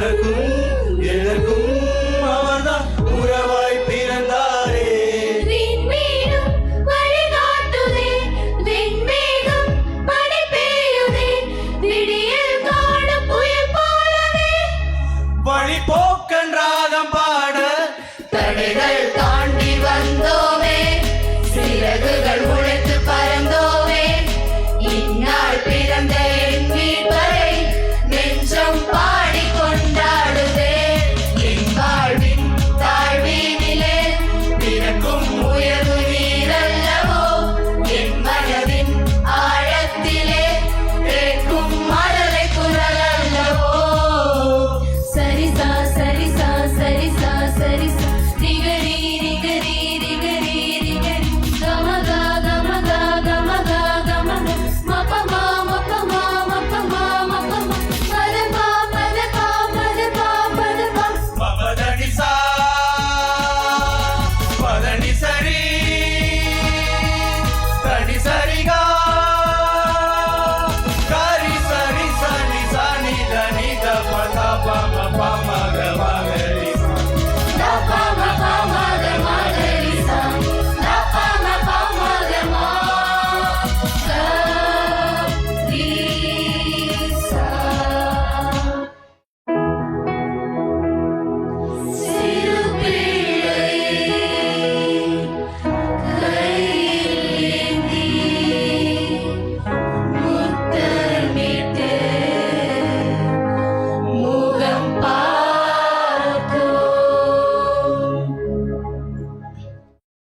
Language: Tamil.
உனக்கும் எனக்கும் அவர்தான் உறவாய் பிறந்தாரே. விண்மீனும் வழிகாட்டுதே, வெண்மேகம் மழை பெய்யுதே, விடியல் காணும் புயல் போலவே வழிபோக்கன் ராகம் பாட தடைகள் தாண்டி வந்தோமே, சிறகுகள் உழைத்து பறந்தோமே, இந்நாள் பிறந்த என் மீட்பரை நெஞ்சம் பாடி கொண்டாடுதே. என் வாழ்வின் தாழ்வினிலே பிறக்கும் உயர்வு நீரல்லவோ, என் மனதின் ஆழத்திலே கேட்கும் மழலை குரல் அல்லவோ. சரிசா சரிசா சரிசா சரிசா ரிகரி ரிகரி ரிகரி ரிகரி கமகா கமகா கமகா கமக மபமா மபமா மபமா மபமா பதபா பதபா பதபா பதபா பபதனி சா பதனி சரி தனி சரிகா கரி சரி சனி சனி தனி த பத பம பம க மக